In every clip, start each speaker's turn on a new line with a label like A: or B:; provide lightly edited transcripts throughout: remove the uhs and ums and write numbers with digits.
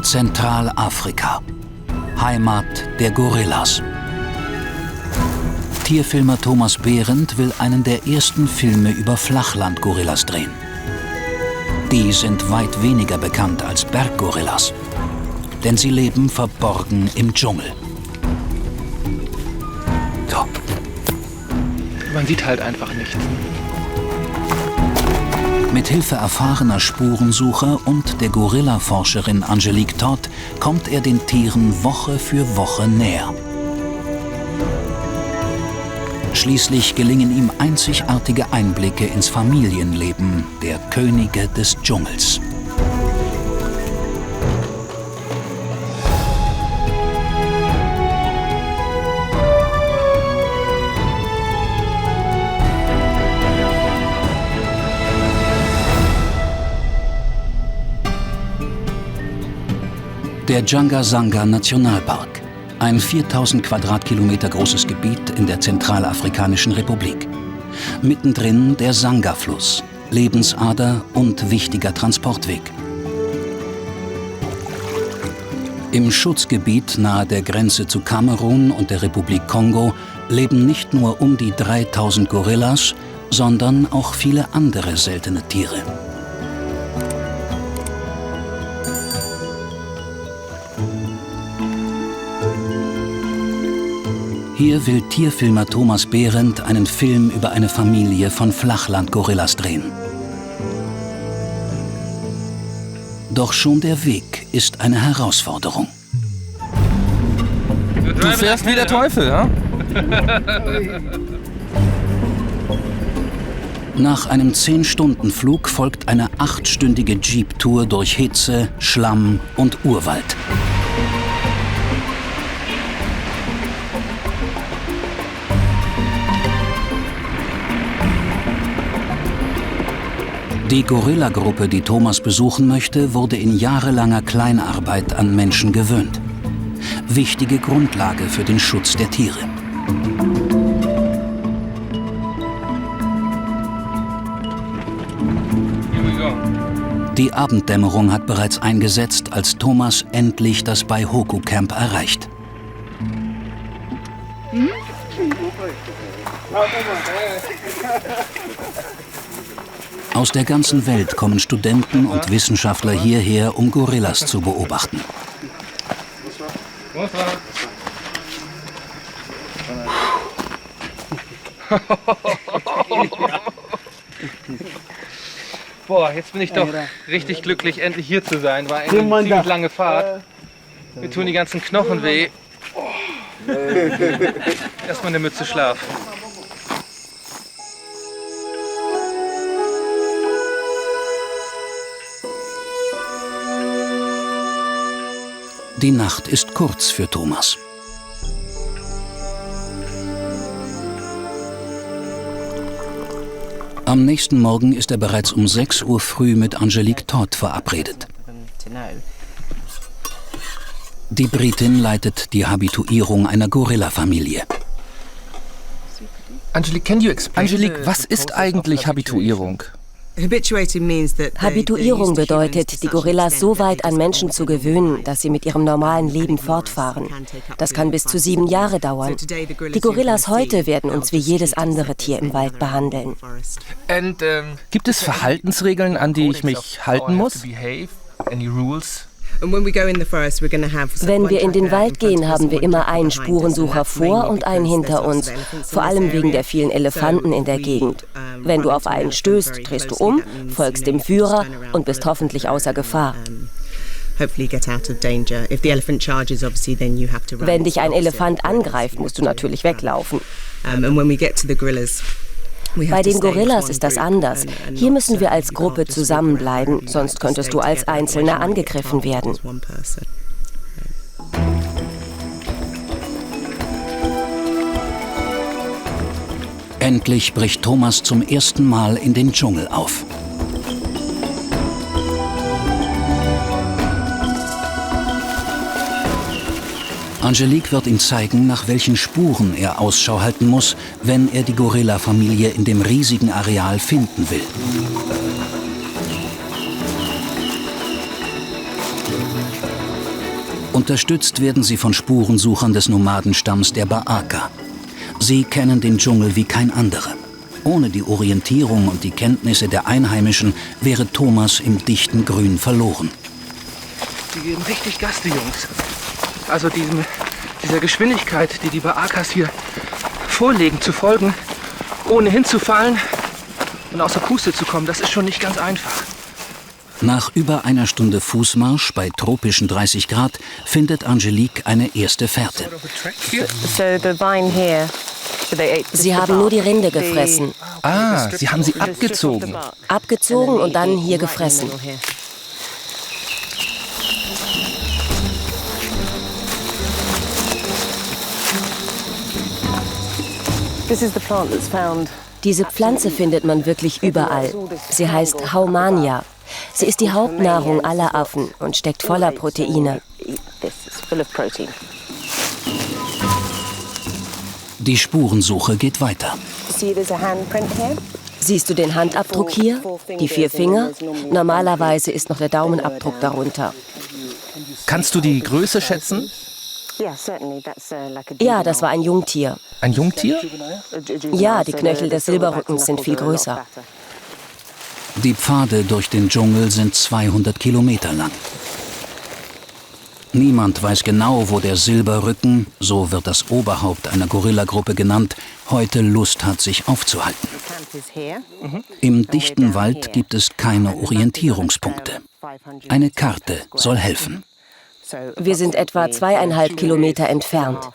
A: Zentralafrika, Heimat der Gorillas. Tierfilmer Thomas Behrendt will einen der ersten Filme über Flachlandgorillas drehen. Die sind weit weniger bekannt als Berggorillas, denn sie leben verborgen im Dschungel.
B: So. Man sieht halt einfach nichts.
A: Mit Hilfe erfahrener Spurensucher und der Gorilla-Forscherin Angelique Todd kommt er den Tieren Woche für Woche näher. Schließlich gelingen ihm einzigartige Einblicke ins Familienleben der Könige des Dschungels. Der Janga-Sanga-Nationalpark, ein 4000 Quadratkilometer großes Gebiet in der Zentralafrikanischen Republik. Mittendrin der Sanga-Fluss, Lebensader und wichtiger Transportweg. Im Schutzgebiet nahe der Grenze zu Kamerun und der Republik Kongo leben nicht nur um die 3000 Gorillas, sondern auch viele andere seltene Tiere. Hier will Tierfilmer Thomas Behrendt einen Film über eine Familie von Flachlandgorillas drehen. Doch schon der Weg ist eine Herausforderung.
C: Du fährst wie der Teufel, ja?
A: Nach einem 10-Stunden-Flug folgt eine 8-stündige Jeep-Tour durch Hitze, Schlamm und Urwald. Die Gorilla-Gruppe, die Thomas besuchen möchte, wurde in jahrelanger Kleinarbeit an Menschen gewöhnt. Wichtige Grundlage für den Schutz der Tiere. Die Abenddämmerung hat bereits eingesetzt, als Thomas endlich das Baihoku-Camp erreicht. Aus der ganzen Welt kommen Studenten und Wissenschaftler hierher, um Gorillas zu beobachten.
B: Boah, jetzt bin ich doch richtig glücklich, endlich hier zu sein. War eine ziemlich lange Fahrt. Mir tun die ganzen Knochen weh. Oh. Erstmal eine Mütze Schlaf.
A: Die Nacht ist kurz für Thomas. Am nächsten Morgen ist er bereits um 6 Uhr früh mit Angelique Todd verabredet. Die Britin leitet die Habituierung einer Gorilla-Familie.
C: Angelique, was ist eigentlich Habituierung?
D: Habituierung bedeutet, die Gorillas so weit an Menschen zu gewöhnen, dass sie mit ihrem normalen Leben fortfahren. Das kann bis zu 7 Jahre dauern. Die Gorillas heute werden uns wie jedes andere Tier im Wald behandeln.
C: Gibt es Verhaltensregeln, an die ich mich halten muss?
D: Wenn wir in den Wald gehen, haben wir immer einen Spurensucher vor und einen hinter uns, vor allem wegen der vielen Elefanten in der Gegend. Wenn du auf einen stößt, drehst du um, folgst dem Führer und bist hoffentlich außer Gefahr. Wenn dich ein Elefant angreift, musst du natürlich weglaufen. Bei den Gorillas ist das anders. Hier müssen wir als Gruppe zusammenbleiben, sonst könntest du als Einzelner angegriffen werden.
A: Endlich bricht Thomas zum ersten Mal in den Dschungel auf. Angelique wird ihm zeigen, nach welchen Spuren er Ausschau halten muss, wenn er die Gorilla-Familie in dem riesigen Areal finden will. Unterstützt werden sie von Spurensuchern des Nomadenstamms der Baaka. Sie kennen den Dschungel wie kein anderer. Ohne die Orientierung und die Kenntnisse der Einheimischen wäre Thomas im dichten Grün verloren.
B: Die geben richtig Gas, die Jungs. Also dieser Geschwindigkeit, die die Baakas hier vorlegen, zu folgen, ohne hinzufallen und außer Puste zu kommen, das ist schon nicht ganz einfach.
A: Nach über einer Stunde Fußmarsch bei tropischen 30 Grad findet Angelique eine erste Fährte.
D: Sie haben nur die Rinde gefressen.
C: Ah, Sie haben sie abgezogen.
D: Abgezogen und dann hier gefressen. Diese Pflanze findet man wirklich überall. Sie heißt Haumania. Sie ist die Hauptnahrung aller Affen und steckt voller Proteine.
A: Die Spurensuche geht weiter.
D: Siehst du den Handabdruck hier? Die 4 Finger? Normalerweise ist noch der Daumenabdruck darunter.
C: Kannst du die Größe schätzen?
D: Ja, das war ein Jungtier.
C: Ein Jungtier?
D: Ja, die Knöchel des Silberrückens sind viel größer.
A: Die Pfade durch den Dschungel sind 200 Kilometer lang. Niemand weiß genau, wo der Silberrücken, so wird das Oberhaupt einer Gorillagruppe genannt, heute Lust hat, sich aufzuhalten. Im dichten Wald gibt es keine Orientierungspunkte. Eine Karte soll helfen.
D: Wir sind etwa 2,5 Kilometer entfernt.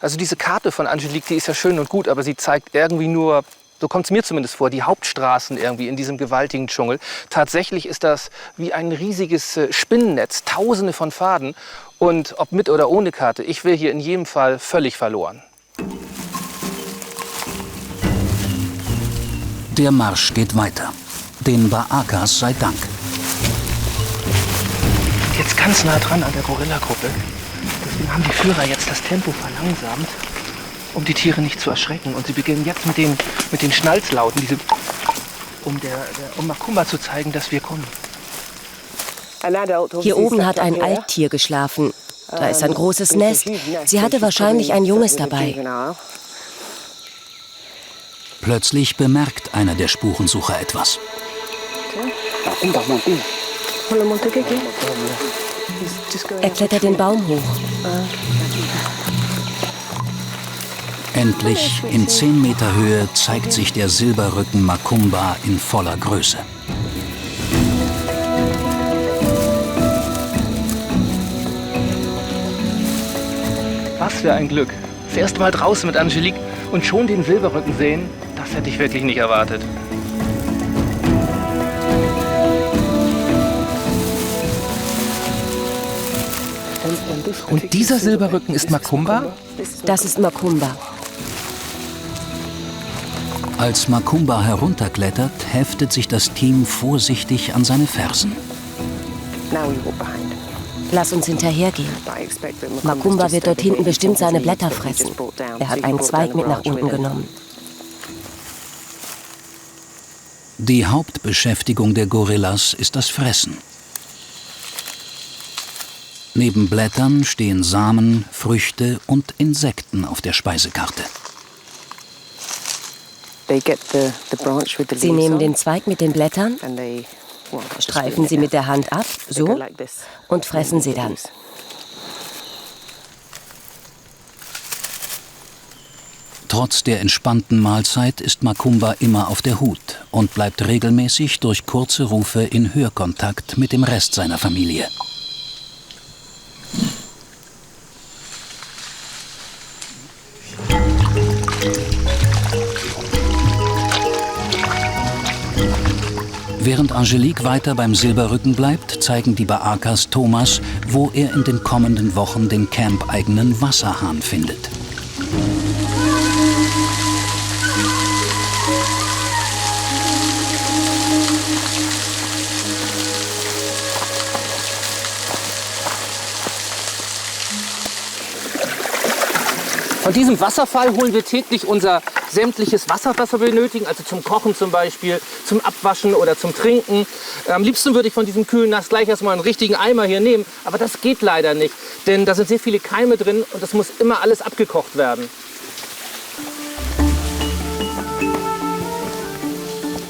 B: Also diese Karte von Angelique, die ist ja schön und gut, aber sie zeigt irgendwie nur, so kommt es mir zumindest vor, die Hauptstraßen irgendwie in diesem gewaltigen Dschungel. Tatsächlich ist das wie ein riesiges Spinnennetz, tausende von Pfaden. Und ob mit oder ohne Karte, ich wäre hier in jedem Fall völlig verloren.
A: Der Marsch geht weiter. Den Baakas sei Dank.
B: Jetzt ganz nah dran an der Gorillagruppe. Deswegen haben die Führer jetzt das Tempo verlangsamt, um die Tiere nicht zu erschrecken. Und sie beginnen jetzt mit den Schnalzlauten, um Makumba zu zeigen, dass wir kommen.
D: Hier oben hat ein Alttier geschlafen. Da ist ein großes Nest. Sie hatte wahrscheinlich ein Junges dabei.
A: Plötzlich bemerkt einer der Spurensucher etwas.
D: Er klettert den Baum hoch.
A: Endlich, in 10 Meter Höhe, zeigt sich der Silberrücken Makumba in voller Größe.
B: Was für ein Glück. Das erste Mal draußen mit Angelique und schon den Silberrücken sehen, das hätte ich wirklich nicht erwartet.
C: Und dieser Silberrücken ist Makumba?
D: Das ist Makumba.
A: Als Makumba herunterklettert, heftet sich das Team vorsichtig an seine Fersen.
D: Lass uns hinterhergehen. Makumba wird dort hinten bestimmt seine Blätter fressen. Er hat einen Zweig mit nach unten genommen.
A: Die Hauptbeschäftigung der Gorillas ist das Fressen. Neben Blättern stehen Samen, Früchte und Insekten auf der Speisekarte.
D: Sie nehmen den Zweig mit den Blättern, streifen sie mit der Hand ab, so, und fressen sie dann.
A: Trotz der entspannten Mahlzeit ist Makumba immer auf der Hut und bleibt regelmäßig durch kurze Rufe in Hörkontakt mit dem Rest seiner Familie. Während Angelique weiter beim Silberrücken bleibt, zeigen die Baakas Thomas, wo er in den kommenden Wochen den campeigenen Wasserhahn findet.
B: Von diesem Wasserfall holen wir täglich unser sämtliches Wasser, was wir benötigen, also zum Kochen zum Beispiel, zum Abwaschen oder zum Trinken. Am liebsten würde ich von diesem kühlen Nass gleich erstmal einen richtigen Eimer hier nehmen, aber das geht leider nicht, denn da sind sehr viele Keime drin und das muss immer alles abgekocht werden.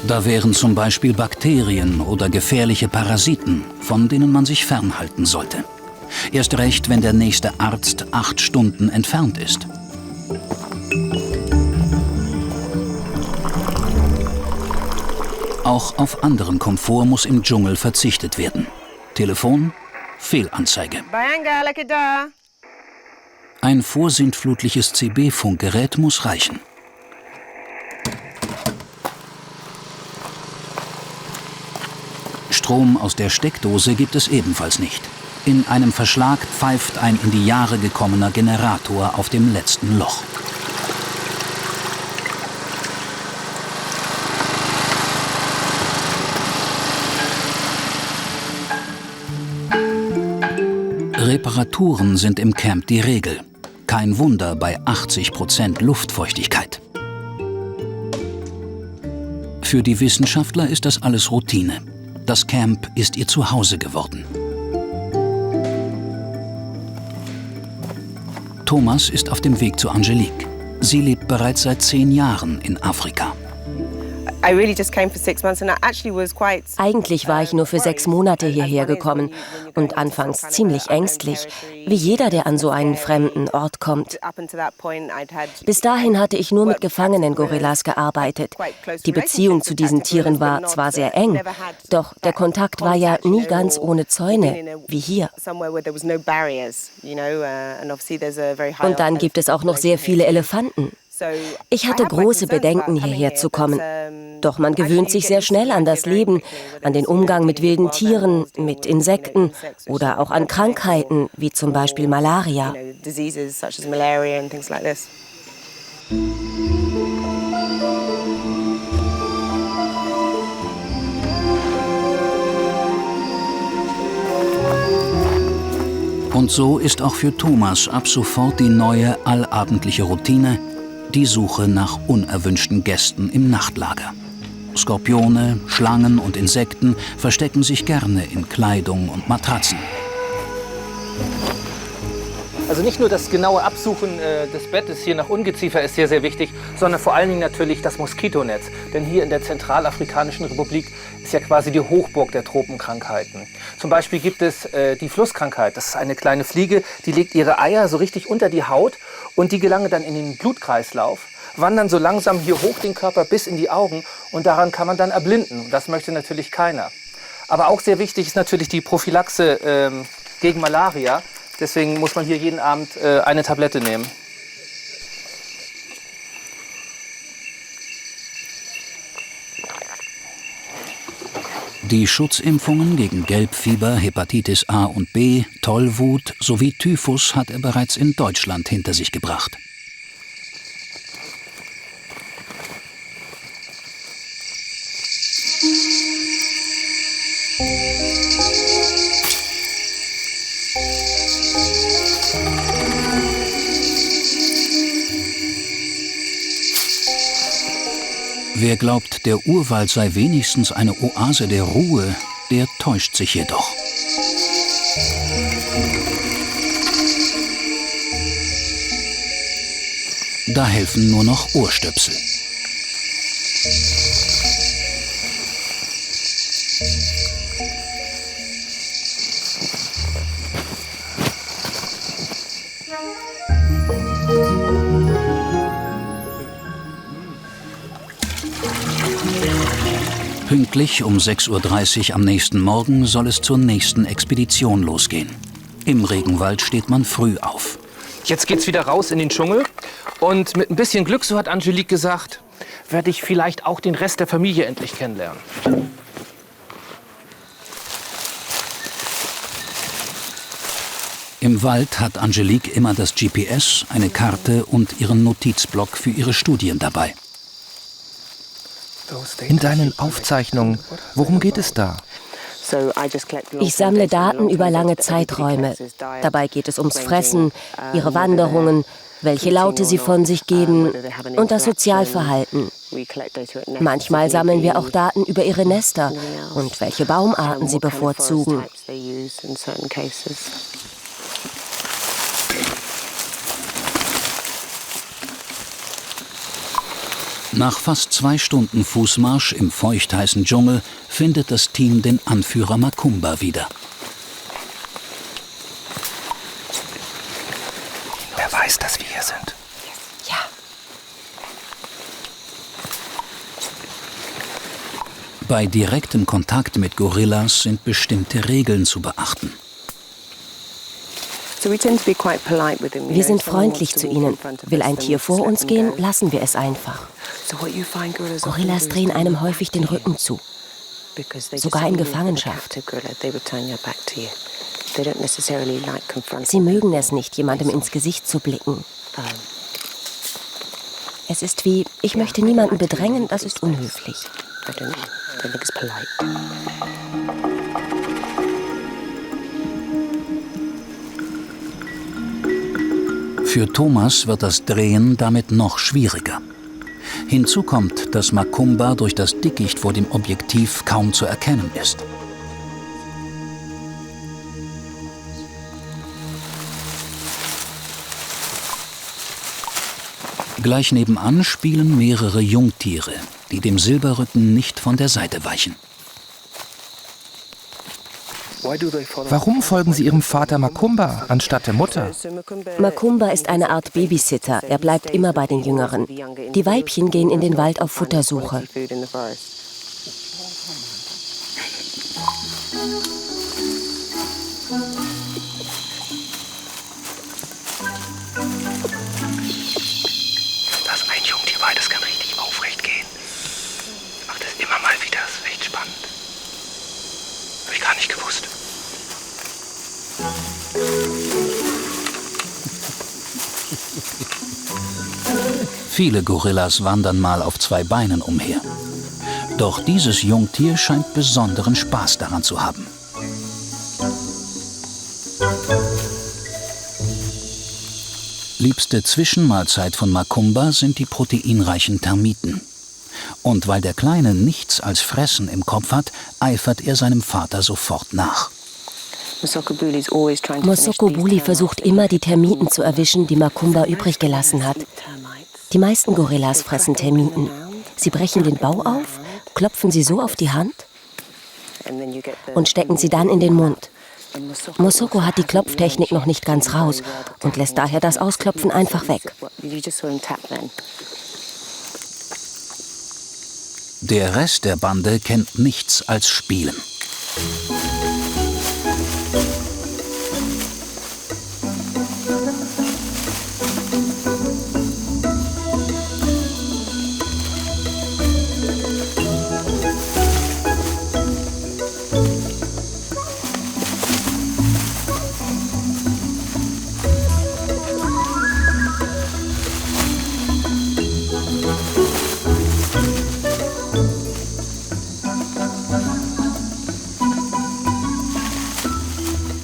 A: Da wären zum Beispiel Bakterien oder gefährliche Parasiten, von denen man sich fernhalten sollte. Erst recht, wenn der nächste Arzt 8 Stunden entfernt ist. Auch auf anderen Komfort muss im Dschungel verzichtet werden. Telefon, Fehlanzeige. Ein vorsintflutliches CB-Funkgerät muss reichen. Strom aus der Steckdose gibt es ebenfalls nicht. In einem Verschlag pfeift ein in die Jahre gekommener Generator auf dem letzten Loch. Reparaturen sind im Camp die Regel. Kein Wunder bei 80% Luftfeuchtigkeit. Für die Wissenschaftler ist das alles Routine. Das Camp ist ihr Zuhause geworden. Thomas ist auf dem Weg zu Angelique. Sie lebt bereits seit 10 Jahren in Afrika.
D: Eigentlich war ich nur für 6 Monate hierher gekommen und anfangs ziemlich ängstlich, wie jeder, der an so einen fremden Ort kommt. Bis dahin hatte ich nur mit Gefangenen-Gorillas gearbeitet. Die Beziehung zu diesen Tieren war zwar sehr eng, doch der Kontakt war ja nie ganz ohne Zäune, wie hier. Und dann gibt es auch noch sehr viele Elefanten. Ich hatte große Bedenken, hierher zu kommen. Doch man gewöhnt sich sehr schnell an das Leben, an den Umgang mit wilden Tieren, mit Insekten oder auch an Krankheiten, wie zum Beispiel Malaria.
A: Und so ist auch für Thomas ab sofort die neue allabendliche Routine die Suche nach unerwünschten Gästen im Nachtlager. Skorpione, Schlangen und Insekten verstecken sich gerne in Kleidung und Matratzen.
B: Also nicht nur das genaue Absuchen des Bettes hier nach Ungeziefer ist sehr, sehr wichtig, sondern vor allen Dingen natürlich das Moskitonetz. Denn hier in der Zentralafrikanischen Republik ist ja quasi die Hochburg der Tropenkrankheiten. Zum Beispiel gibt es die Flusskrankheit. Das ist eine kleine Fliege, die legt ihre Eier so richtig unter die Haut und die gelangen dann in den Blutkreislauf, wandern so langsam hier hoch den Körper bis in die Augen und daran kann man dann erblinden. Das möchte natürlich keiner. Aber auch sehr wichtig ist natürlich die Prophylaxe gegen Malaria. Deswegen muss man hier jeden Abend eine Tablette nehmen.
A: Die Schutzimpfungen gegen Gelbfieber, Hepatitis A und B, Tollwut sowie Typhus hat er bereits in Deutschland hinter sich gebracht. Wer glaubt, der Urwald sei wenigstens eine Oase der Ruhe, der täuscht sich jedoch. Da helfen nur noch Ohrstöpsel. Pünktlich um 6:30 Uhr am nächsten Morgen soll es zur nächsten Expedition losgehen. Im Regenwald steht man früh auf.
B: Jetzt geht's wieder raus in den Dschungel und mit ein bisschen Glück, so hat Angelique gesagt, werde ich vielleicht auch den Rest der Familie endlich kennenlernen.
A: Im Wald hat Angelique immer das GPS, eine Karte und ihren Notizblock für ihre Studien dabei.
C: In deinen Aufzeichnungen, worum geht es da?
D: Ich sammle Daten über lange Zeiträume. Dabei geht es ums Fressen, ihre Wanderungen, welche Laute sie von sich geben und das Sozialverhalten. Manchmal sammeln wir auch Daten über ihre Nester und welche Baumarten sie bevorzugen.
A: Nach fast 2 Stunden Fußmarsch im feuchtheißen Dschungel findet das Team den Anführer Macumba wieder.
C: Wer weiß, dass wir hier sind?
D: Ja.
A: Bei direktem Kontakt mit Gorillas sind bestimmte Regeln zu beachten.
D: Wir sind freundlich zu ihnen. Will ein Tier vor uns gehen, lassen wir es einfach. Gorillas drehen einem häufig den Rücken zu. Sogar in Gefangenschaft. Sie mögen es nicht, jemandem ins Gesicht zu blicken. Es ist wie, ich möchte niemanden bedrängen, das ist unhöflich.
A: Für Thomas wird das Drehen damit noch schwieriger. Hinzu kommt, dass Macumba durch das Dickicht vor dem Objektiv kaum zu erkennen ist. Gleich nebenan spielen mehrere Jungtiere, die dem Silberrücken nicht von der Seite weichen.
C: Warum folgen Sie Ihrem Vater Macumba anstatt der Mutter?
D: Macumba ist eine Art Babysitter. Er bleibt immer bei den Jüngeren. Die Weibchen gehen in den Wald auf Futtersuche.
B: Das ein Jungtier bei, das kann richtig aufrecht gehen. Macht es immer mal wieder, das ist echt spannend. Habe ich gar nicht gewusst.
A: Viele Gorillas wandern mal auf 2 Beinen umher. Doch dieses Jungtier scheint besonderen Spaß daran zu haben. Liebste Zwischenmahlzeit von Macumba sind die proteinreichen Termiten. Und weil der Kleine nichts als Fressen im Kopf hat, eifert er seinem Vater sofort nach.
D: Mosokobuli versucht immer, die Termiten zu erwischen, die Macumba übrig gelassen hat. Die meisten Gorillas fressen Termiten. Sie brechen den Bau auf, klopfen sie so auf die Hand und stecken sie dann in den Mund. Mosoko hat die Klopftechnik noch nicht ganz raus und lässt daher das Ausklopfen einfach weg.
A: Der Rest der Bande kennt nichts als Spielen.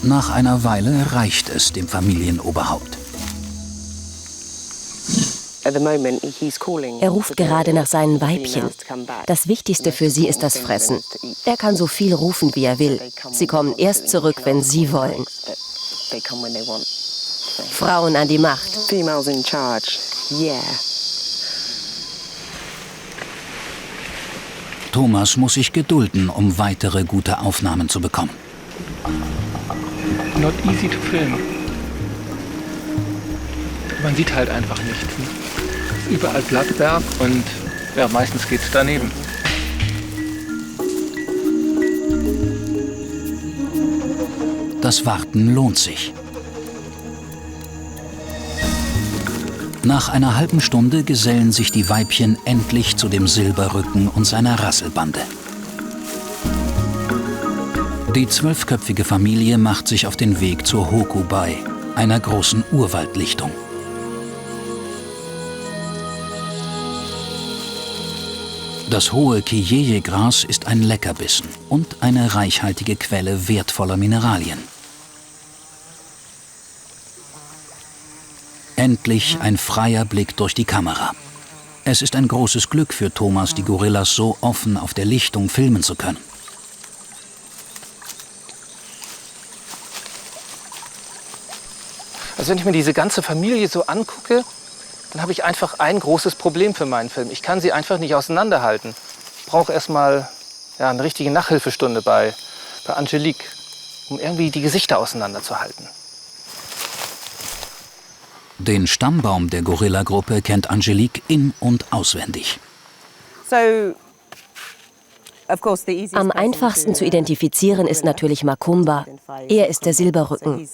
A: Nach einer Weile reicht es dem Familienoberhaupt.
D: Er ruft gerade nach seinen Weibchen. Das Wichtigste für sie ist das Fressen. Er kann so viel rufen, wie er will. Sie kommen erst zurück, wenn sie wollen. Frauen an die Macht.
A: Thomas muss sich gedulden, um weitere gute Aufnahmen zu bekommen.
B: Not easy to film. Man sieht halt einfach nichts. Ne? Es ist überall Blattberg und ja, meistens geht's daneben.
A: Das Warten lohnt sich. Nach einer halben Stunde gesellen sich die Weibchen endlich zu dem Silberrücken und seiner Rasselbande. Die 12-köpfige Familie macht sich auf den Weg zur Hokubai, einer großen Urwaldlichtung. Das hohe Kijeye-Gras ist ein Leckerbissen und eine reichhaltige Quelle wertvoller Mineralien. Endlich ein freier Blick durch die Kamera. Es ist ein großes Glück für Thomas, die Gorillas so offen auf der Lichtung filmen zu können.
B: Also wenn ich mir diese ganze Familie so angucke, dann habe ich einfach ein großes Problem für meinen Film. Ich kann sie einfach nicht auseinanderhalten. Ich brauche erstmal eine richtige Nachhilfestunde bei Angelique, um irgendwie die Gesichter auseinanderzuhalten.
A: Den Stammbaum der Gorilla-Gruppe kennt Angelique in- und auswendig.
D: Am einfachsten zu identifizieren ist natürlich Macumba. Er ist der Silberrücken.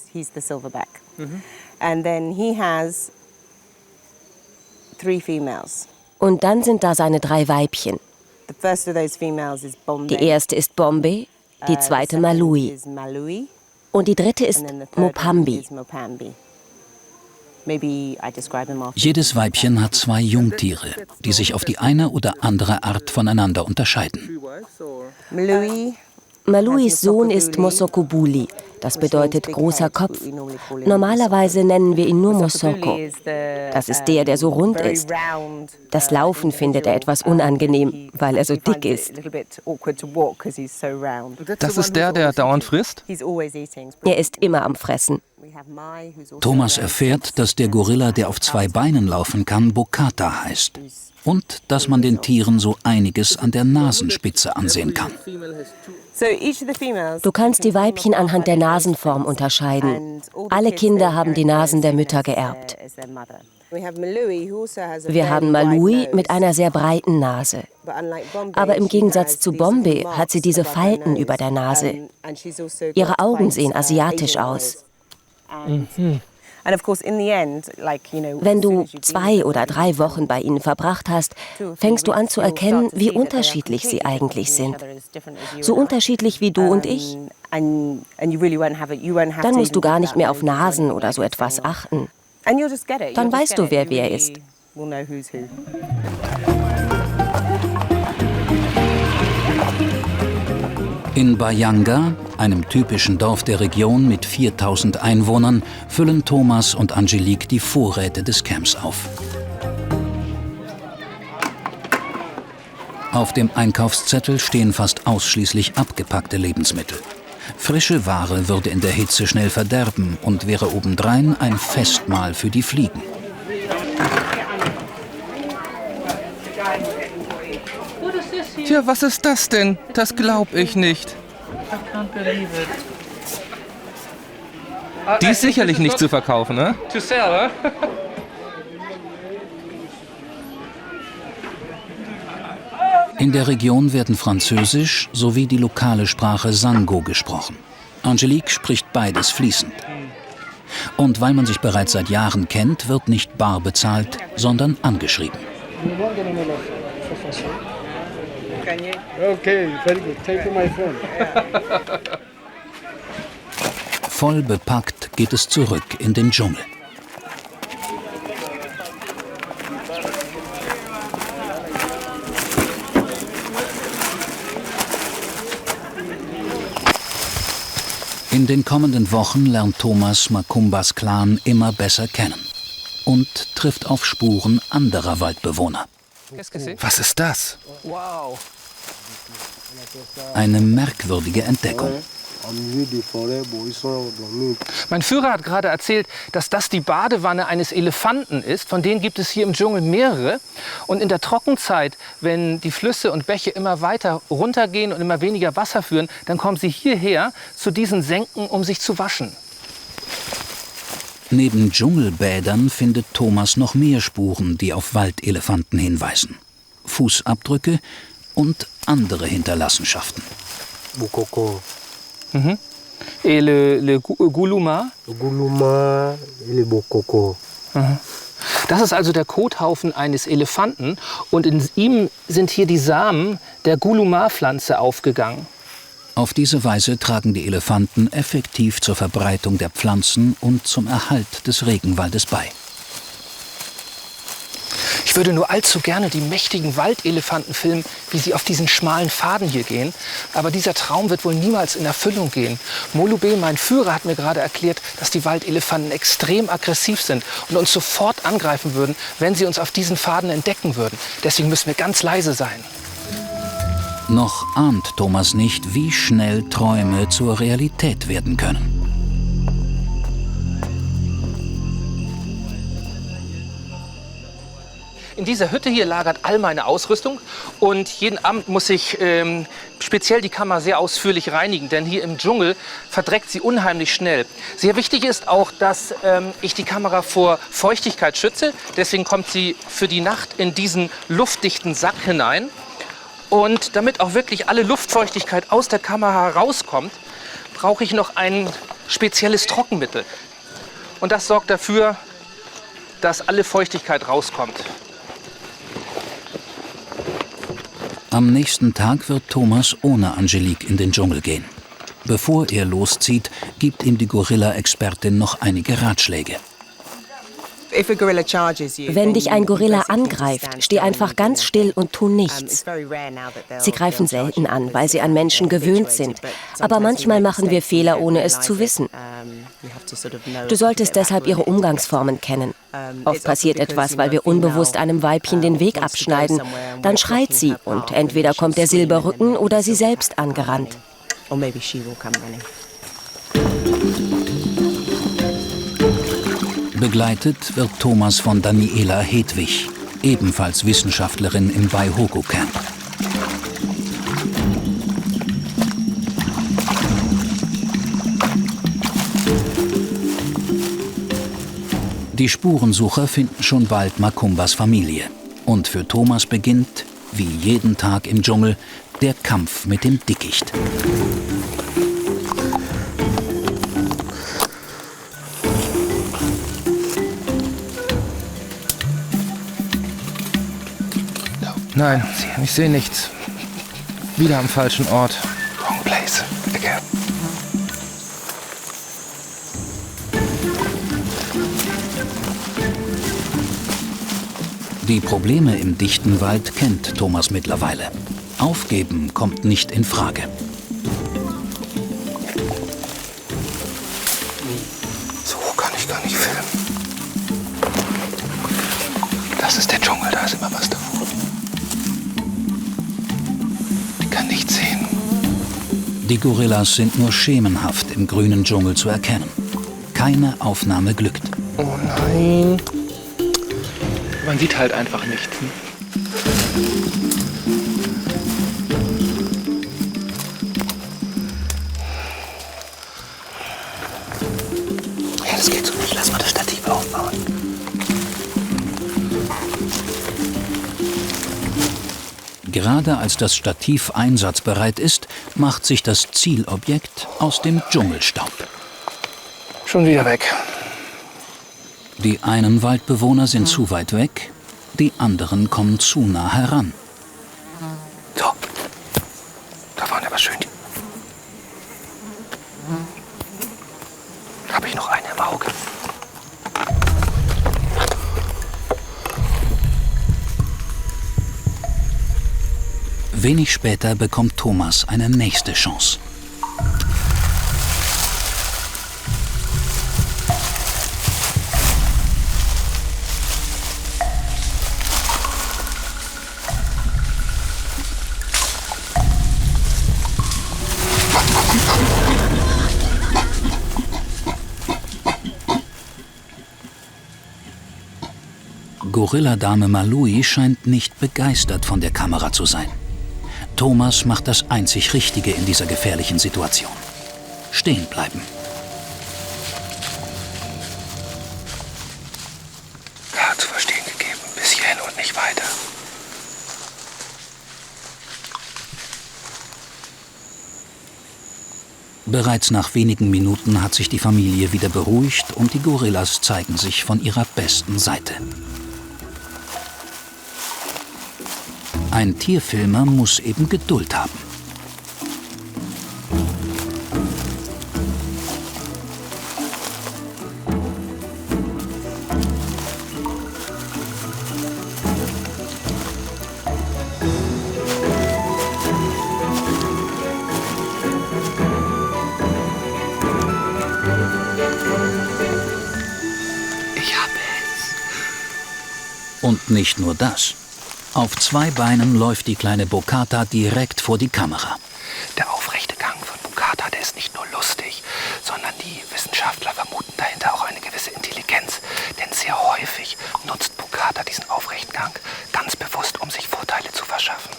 D: Und dann sind da seine 3 Weibchen. Die erste ist Bombe, die zweite Malui und die dritte ist Mopambi.
A: Jedes Weibchen hat 2 Jungtiere, die sich auf die eine oder andere Art voneinander unterscheiden.
D: Maluis Sohn ist Mosokobuli, das bedeutet großer Kopf. Normalerweise nennen wir ihn nur Mosoko. Das ist der so rund ist. Das Laufen findet er etwas unangenehm, weil er so dick ist.
C: Das ist der dauernd frisst?
D: Er ist immer am Fressen.
A: Thomas erfährt, dass der Gorilla, der auf 2 Beinen laufen kann, Bokata heißt. Und dass man den Tieren so einiges an der Nasenspitze ansehen kann.
D: Du kannst die Weibchen anhand der Nasenform unterscheiden. Alle Kinder haben die Nasen der Mütter geerbt. Wir haben Malui mit einer sehr breiten Nase. Aber im Gegensatz zu Bombe hat sie diese Falten über der Nase. Ihre Augen sehen asiatisch aus. Wenn du 2 oder 3 Wochen bei ihnen verbracht hast, fängst du an zu erkennen, wie unterschiedlich sie eigentlich sind. So unterschiedlich wie du und ich. Dann musst du gar nicht mehr auf Nasen oder so etwas achten. Dann weißt du, wer ist.
A: In Bayanga, einem typischen Dorf der Region mit 4000 Einwohnern, füllen Thomas und Angelique die Vorräte des Camps auf. Auf dem Einkaufszettel stehen fast ausschließlich abgepackte Lebensmittel. Frische Ware würde in der Hitze schnell verderben und wäre obendrein ein Festmahl für die Fliegen.
C: Tja, was ist das denn? Das glaub ich nicht. Die ist sicherlich nicht zu verkaufen, ne?
A: In der Region werden Französisch sowie die lokale Sprache Sango gesprochen. Angelique spricht beides fließend. Und weil man sich bereits seit Jahren kennt, wird nicht bar bezahlt, sondern angeschrieben.
E: Okay, very good. Thank you, my friend.
A: Voll bepackt geht es zurück in den Dschungel. In den kommenden Wochen lernt Thomas Macumbas Clan immer besser kennen und trifft auf Spuren anderer Waldbewohner.
C: Was ist das?
B: Wow.
A: Eine merkwürdige Entdeckung.
B: Mein Führer hat gerade erzählt, dass das die Badewanne eines Elefanten ist. Von denen gibt es hier im Dschungel mehrere. Und in der Trockenzeit, wenn die Flüsse und Bäche immer weiter runtergehen und immer weniger Wasser führen, dann kommen sie hierher zu diesen Senken, um sich zu waschen.
A: Neben Dschungelbädern findet Thomas noch mehr Spuren, die auf Waldelefanten hinweisen. Fußabdrücke und andere Hinterlassenschaften.
B: Mhm. Et le Guluma?
E: Guluma, le Bokoko.
B: Das ist also der Kothaufen eines Elefanten und in ihm sind hier die Samen der Guluma-Pflanze aufgegangen.
A: Auf diese Weise tragen die Elefanten effektiv zur Verbreitung der Pflanzen und zum Erhalt des Regenwaldes bei.
B: Ich Ich würde nur allzu gerne die mächtigen Waldelefanten filmen, wie sie auf diesen schmalen Pfaden hier gehen. Aber dieser Traum wird wohl niemals in Erfüllung gehen. Molube, mein Führer, hat mir gerade erklärt, dass die Waldelefanten extrem aggressiv sind und uns sofort angreifen würden, wenn sie uns auf diesen Pfaden entdecken würden. Deswegen müssen wir ganz leise sein.
A: Noch ahnt Thomas nicht, wie schnell Träume zur Realität werden können.
B: In dieser Hütte hier lagert all meine Ausrüstung und jeden Abend muss ich speziell die Kamera sehr ausführlich reinigen, denn hier im Dschungel verdreckt sie unheimlich schnell. Sehr wichtig ist auch, dass ich die Kamera vor Feuchtigkeit schütze. Deswegen kommt sie für die Nacht in diesen luftdichten Sack hinein. Und damit auch wirklich alle Luftfeuchtigkeit aus der Kamera herauskommt, brauche ich noch ein spezielles Trockenmittel. Und das sorgt dafür, dass alle Feuchtigkeit rauskommt.
A: Am nächsten Tag wird Thomas ohne Angelique in den Dschungel gehen. Bevor er loszieht, gibt ihm die Gorilla-Expertin noch einige Ratschläge.
D: Wenn dich ein Gorilla angreift, steh einfach ganz still und tu nichts. Sie greifen selten an, weil sie an Menschen gewöhnt sind. Aber manchmal machen wir Fehler, ohne es zu wissen. Du solltest deshalb ihre Umgangsformen kennen. Oft passiert etwas, weil wir unbewusst einem Weibchen den Weg abschneiden. Dann schreit sie und entweder kommt der Silberrücken oder sie selbst angerannt.
A: Begleitet wird Thomas von Daniela Hedwig, ebenfalls Wissenschaftlerin im Waihoku Camp. Die Spurensucher finden schon bald Makumbas Familie. Und für Thomas beginnt, wie jeden Tag im Dschungel, der Kampf mit dem Dickicht.
C: Nein, ich sehe nichts. Wieder am falschen Ort.
B: Wrong place. Again.
A: Die Probleme im dichten Wald kennt Thomas mittlerweile. Aufgeben kommt nicht in Frage.
B: So kann ich gar nicht filmen. Das ist der Dschungel, da ist immer was davor. Ich kann nichts sehen.
A: Die Gorillas sind nur schemenhaft im grünen Dschungel zu erkennen. Keine Aufnahme glückt.
B: Oh nein. Man sieht halt einfach nichts. Ja, das geht so nicht. Lass mal das Stativ aufbauen.
A: Gerade als das Stativ einsatzbereit ist, macht sich das Zielobjekt aus dem Dschungelstaub.
B: Schon wieder weg.
A: Die einen Waldbewohner sind zu weit weg, die anderen kommen zu nah heran.
B: So, da waren aber schön. Habe ich noch eine im Auge?
A: Wenig später bekommt Thomas eine nächste Chance. Gorilladame Malui scheint nicht begeistert von der Kamera zu sein. Thomas macht das einzig Richtige in dieser gefährlichen Situation. Stehen bleiben.
B: Klar zu verstehen gegeben, bis hierhin und nicht weiter.
A: Bereits nach wenigen Minuten hat sich die Familie wieder beruhigt und die Gorillas zeigen sich von ihrer besten Seite. Ein Tierfilmer muss eben Geduld haben. Und nicht nur das. Auf 2 Beinen läuft die kleine Bokata direkt vor die Kamera.
B: Der aufrechte Gang von Bokata, der ist nicht nur lustig, sondern die Wissenschaftler vermuten dahinter auch eine gewisse Intelligenz. Denn sehr häufig nutzt Bokata diesen aufrechten Gang ganz bewusst, um sich Vorteile zu verschaffen.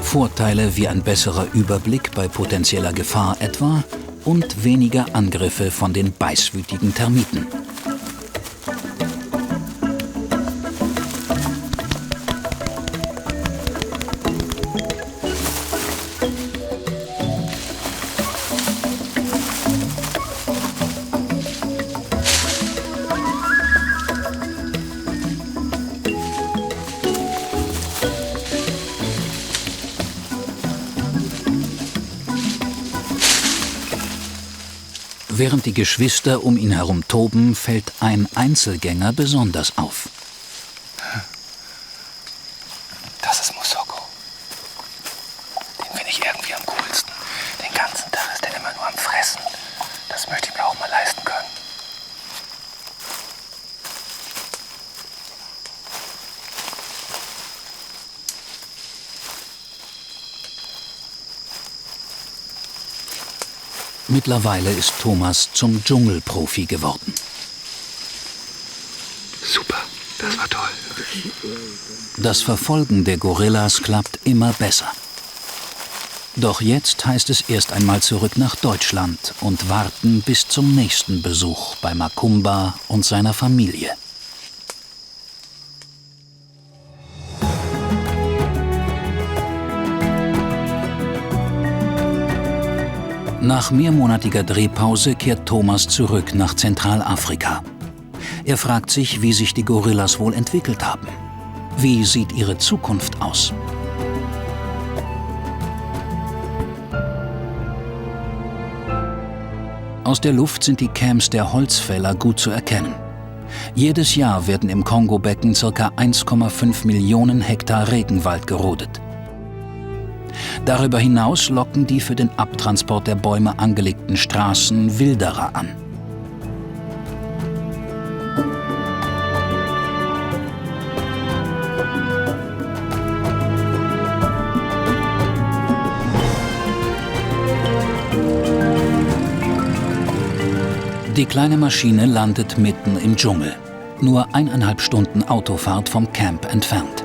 A: Vorteile wie ein besserer Überblick bei potenzieller Gefahr etwa und weniger Angriffe von den beißwütigen Termiten. Während die Geschwister um ihn herum toben, fällt ein Einzelgänger besonders auf.
B: Das ist Musoko. Den finde ich irgendwie am coolsten. Den ganzen Tag ist er immer nur am Fressen. Das möchte ich mir auch mal leisten können.
A: Mittlerweile ist Thomas zum Dschungelprofi geworden.
B: Super, das war toll.
A: Das Verfolgen der Gorillas klappt immer besser. Doch jetzt heißt es erst einmal zurück nach Deutschland und warten bis zum nächsten Besuch bei Makumba und seiner Familie. Nach mehrmonatiger Drehpause kehrt Thomas zurück nach Zentralafrika. Er fragt sich, wie sich die Gorillas wohl entwickelt haben. Wie sieht ihre Zukunft aus? Aus der Luft sind die Camps der Holzfäller gut zu erkennen. Jedes Jahr werden im Kongo-Becken ca. 1,5 Millionen Hektar Regenwald gerodet. Darüber hinaus locken die für den Abtransport der Bäume angelegten Straßen Wilderer an. Die kleine Maschine landet mitten im Dschungel, nur 1,5 Stunden Autofahrt vom Camp entfernt.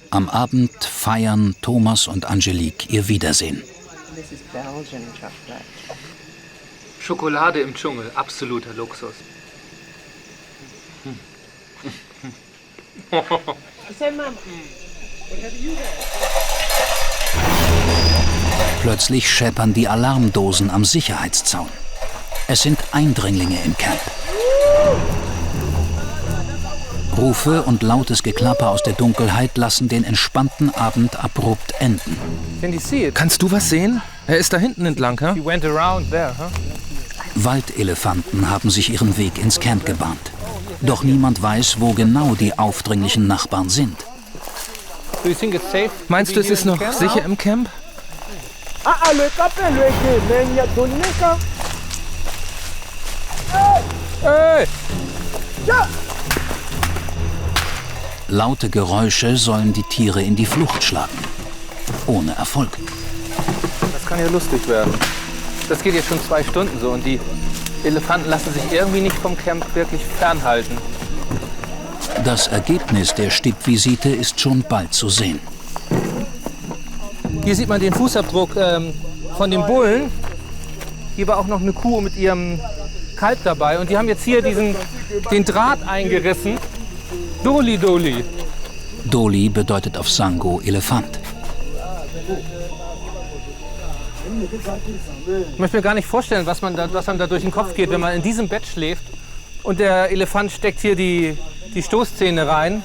A: Am Abend feiern Thomas und Angelique ihr Wiedersehen.
B: Schokolade im Dschungel, absoluter Luxus.
A: Plötzlich scheppern die Alarmdosen am Sicherheitszaun. Es sind Eindringlinge im Camp. Rufe und lautes Geklapper aus der Dunkelheit lassen den entspannten Abend abrupt enden.
C: Kannst du was sehen? Er ist da hinten entlang, ha?
A: Waldelefanten haben sich ihren Weg ins Camp gebahnt. Doch niemand weiß, wo genau die aufdringlichen Nachbarn sind.
C: Meinst du, es ist noch sicher im Camp?
B: Hey!
A: Laute Geräusche sollen die Tiere in die Flucht schlagen. Ohne Erfolg.
B: Das kann ja lustig werden. Das geht jetzt schon 2 Stunden so und die Elefanten lassen sich irgendwie nicht vom Camp wirklich fernhalten.
A: Das Ergebnis der Stippvisite ist schon bald zu sehen.
B: Hier sieht man den Fußabdruck von dem Bullen. Hier war auch noch eine Kuh mit ihrem Kalb dabei und die haben jetzt hier den Draht eingerissen. Doli, Doli.
A: Doli bedeutet auf Sango Elefant.
B: Ich möchte mir gar nicht vorstellen, was einem da durch den Kopf geht, wenn man in diesem Bett schläft und der Elefant steckt hier die Stoßzähne rein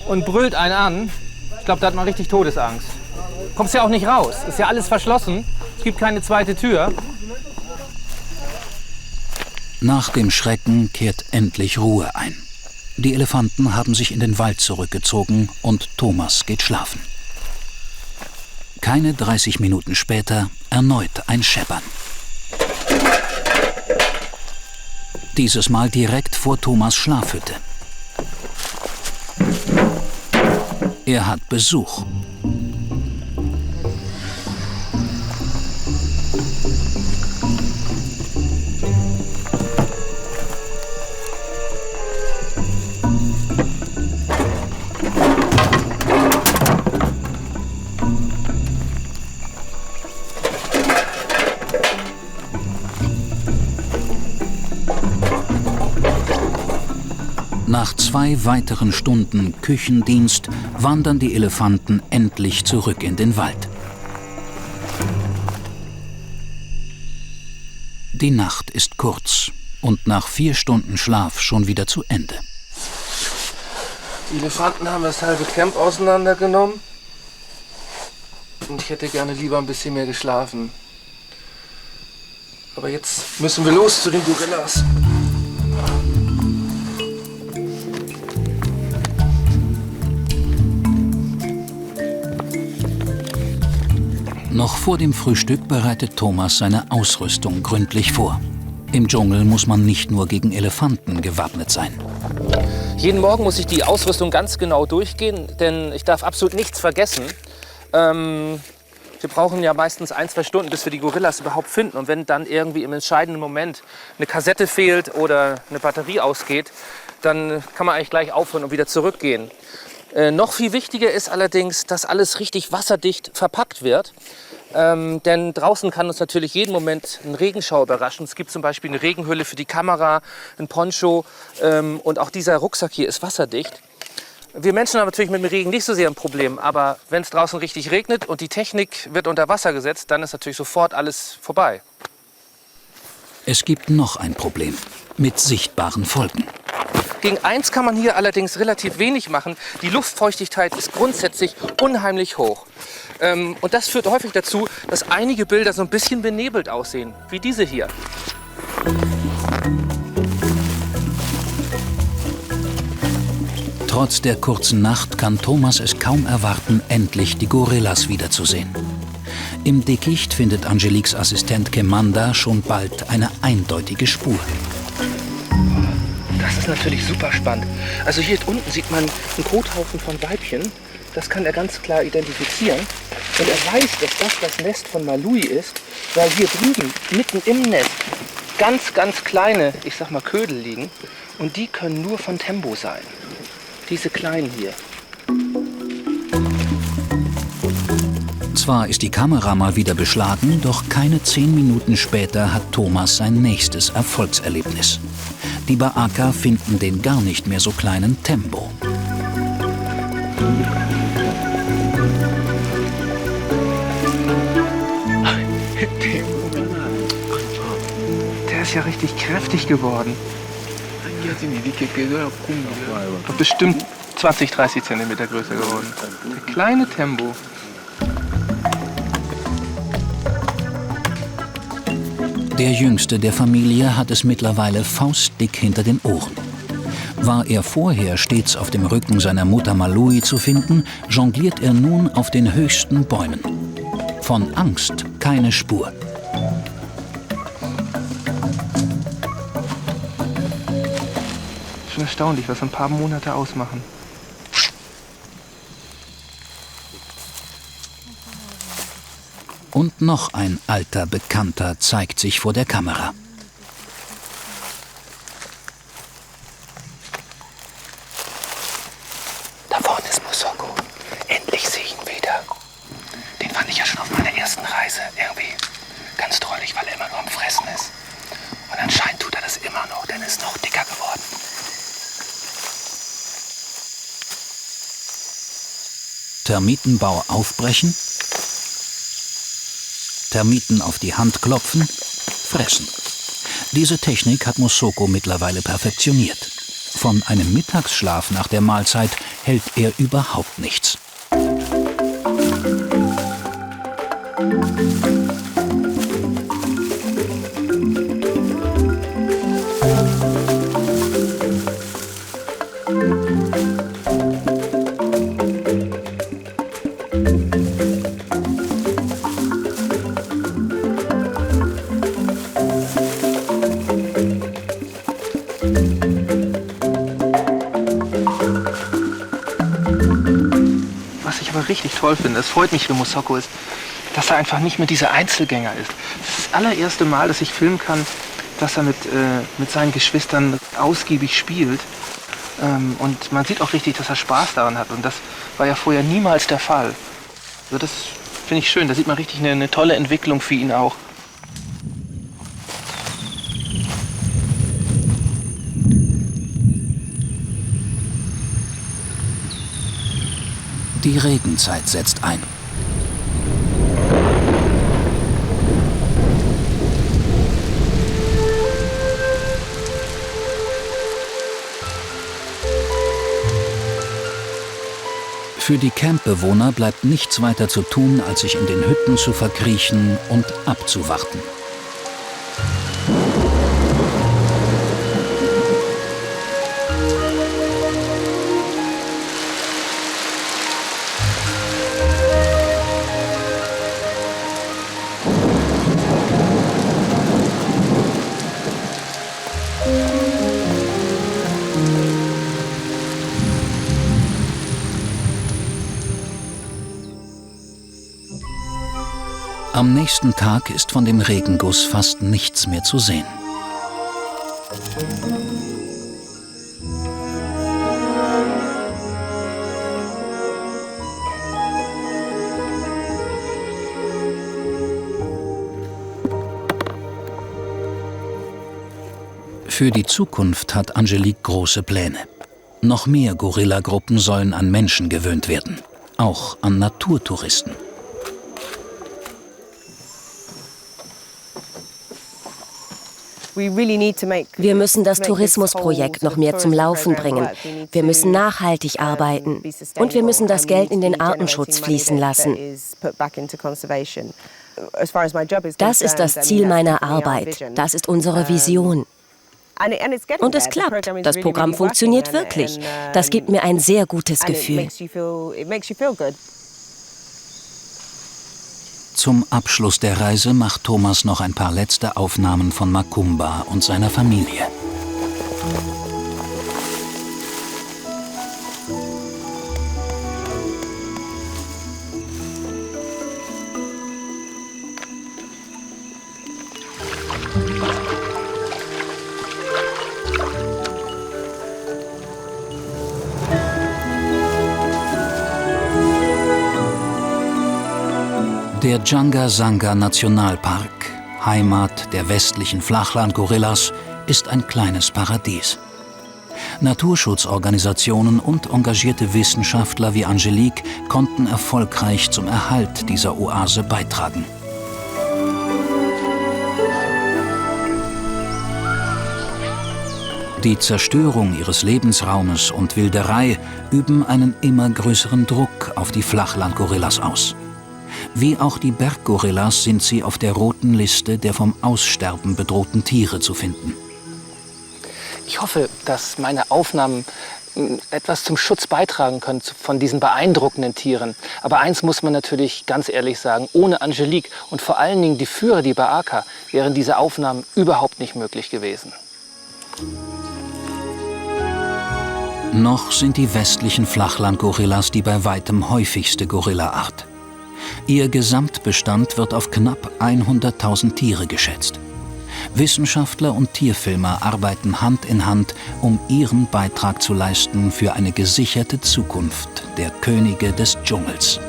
B: und brüllt einen an. Ich glaube, da hat man richtig Todesangst. Kommst ja auch nicht raus. Ist ja alles verschlossen. Es gibt keine zweite Tür.
A: Nach dem Schrecken kehrt endlich Ruhe ein. Die Elefanten haben sich in den Wald zurückgezogen und Thomas geht schlafen. Keine 30 Minuten später erneut ein Scheppern. Dieses Mal direkt vor Thomas' Schlafhütte. Er hat Besuch. Nach 2 weiteren Stunden Küchendienst wandern die Elefanten endlich zurück in den Wald. Die Nacht ist kurz und nach 4 Stunden Schlaf schon wieder zu Ende.
B: Die Elefanten haben das halbe Camp auseinandergenommen. Und ich hätte gerne lieber ein bisschen mehr geschlafen. Aber jetzt müssen wir los zu den Gorillas.
A: Noch vor dem Frühstück bereitet Thomas seine Ausrüstung gründlich vor. Im Dschungel muss man nicht nur gegen Elefanten gewappnet sein.
B: Jeden Morgen muss ich die Ausrüstung ganz genau durchgehen, denn ich darf absolut nichts vergessen. Wir brauchen ja meistens 1-2 Stunden, bis wir die Gorillas überhaupt finden. Und wenn dann irgendwie im entscheidenden Moment eine Kassette fehlt oder eine Batterie ausgeht, dann kann man eigentlich gleich aufhören und wieder zurückgehen. Noch viel wichtiger ist allerdings, dass alles richtig wasserdicht verpackt wird. Denn draußen kann uns natürlich jeden Moment ein Regenschauer überraschen. Es gibt zum Beispiel eine Regenhülle für die Kamera, ein Poncho und auch dieser Rucksack hier ist wasserdicht. Wir Menschen haben natürlich mit dem Regen nicht so sehr ein Problem, aber wenn es draußen richtig regnet und die Technik wird unter Wasser gesetzt, dann ist natürlich sofort alles vorbei.
A: Es gibt noch ein Problem mit sichtbaren Folgen.
B: Gegen eins kann man hier allerdings relativ wenig machen. Die Luftfeuchtigkeit ist grundsätzlich unheimlich hoch. Und das führt häufig dazu, dass einige Bilder so ein bisschen benebelt aussehen, wie diese hier.
A: Trotz der kurzen Nacht kann Thomas es kaum erwarten, endlich die Gorillas wiederzusehen. Im Dickicht findet Angeliques Assistent Kemanda schon bald eine eindeutige Spur.
B: Das ist natürlich super spannend. Also hier unten sieht man einen Kothaufen von Weibchen. Das kann er ganz klar identifizieren. Und er weiß, dass das das Nest von Malui ist, weil hier drüben, mitten im Nest, ganz, ganz kleine, ich sag mal, Ködel liegen. Und die können nur von Tembo sein. Diese kleinen hier.
A: Zwar ist die Kamera mal wieder beschlagen, doch keine 10 Minuten später hat Thomas sein nächstes Erfolgserlebnis. Die Baaka finden den gar nicht mehr so kleinen Tembo.
B: Der ist ja richtig kräftig geworden. Bestimmt 20, 30 Zentimeter größer geworden. Der kleine Tembo.
A: Der jüngste der Familie hat es mittlerweile faustdick hinter den Ohren. War er vorher stets auf dem Rücken seiner Mutter Malui zu finden, jongliert er nun auf den höchsten Bäumen. Von Angst keine Spur.
B: Schon erstaunlich, was ein paar Monate ausmachen.
A: Und noch ein alter Bekannter zeigt sich vor der Kamera.
B: Da vorne ist Musoko. Endlich sehe ich ihn wieder. Den fand ich ja schon auf meiner ersten Reise irgendwie ganz drollig, weil er immer nur am Fressen ist. Und anscheinend tut er das immer noch, denn er ist noch dicker geworden.
A: Termitenbau aufbrechen, Termiten auf die Hand klopfen, fressen. Diese Technik hat Musoko mittlerweile perfektioniert. Von einem Mittagsschlaf nach der Mahlzeit hält er überhaupt nichts.
B: einfach richtig toll finde, es freut mich für Mosoko, ist, dass er einfach nicht mehr dieser Einzelgänger ist. Das ist das allererste Mal, dass ich filmen kann, dass er mit seinen Geschwistern ausgiebig spielt. Und man sieht auch richtig, dass er Spaß daran hat. Und das war ja vorher niemals der Fall. Also das finde ich schön. Da sieht man richtig eine tolle Entwicklung für ihn auch.
A: Die Regenzeit setzt ein. Für die Campbewohner bleibt nichts weiter zu tun, als sich in den Hütten zu verkriechen und abzuwarten. Am nächsten Tag ist von dem Regenguss fast nichts mehr zu sehen. Für die Zukunft hat Angelique große Pläne. Noch mehr Gorilla-Gruppen sollen an Menschen gewöhnt werden, auch an Naturtouristen.
D: Wir müssen das Tourismusprojekt noch mehr zum Laufen bringen. Wir müssen nachhaltig arbeiten. Und wir müssen das Geld in den Artenschutz fließen lassen. Das ist das Ziel meiner Arbeit. Das ist unsere Vision. Und es klappt. Das Programm funktioniert wirklich. Das gibt mir ein sehr gutes Gefühl.
A: Zum Abschluss der Reise macht Thomas noch ein paar letzte Aufnahmen von Macumba und seiner Familie. Der Janga-Sanga Nationalpark, Heimat der westlichen Flachland-Gorillas, ist ein kleines Paradies. Naturschutzorganisationen und engagierte Wissenschaftler wie Angelique konnten erfolgreich zum Erhalt dieser Oase beitragen. Die Zerstörung ihres Lebensraumes und Wilderei üben einen immer größeren Druck auf die Flachland-Gorillas aus. Wie auch die Berggorillas sind sie auf der roten Liste der vom Aussterben bedrohten Tiere zu finden.
B: Ich hoffe, dass meine Aufnahmen etwas zum Schutz beitragen können von diesen beeindruckenden Tieren. Aber eins muss man natürlich ganz ehrlich sagen, ohne Angelique und vor allen Dingen die Führer, die Baaka, wären diese Aufnahmen überhaupt nicht möglich gewesen.
A: Noch sind die westlichen Flachland-Gorillas die bei weitem häufigste Gorillaart. Ihr Gesamtbestand wird auf knapp 100.000 Tiere geschätzt. Wissenschaftler und Tierfilmer arbeiten Hand in Hand, um ihren Beitrag zu leisten für eine gesicherte Zukunft der Könige des Dschungels.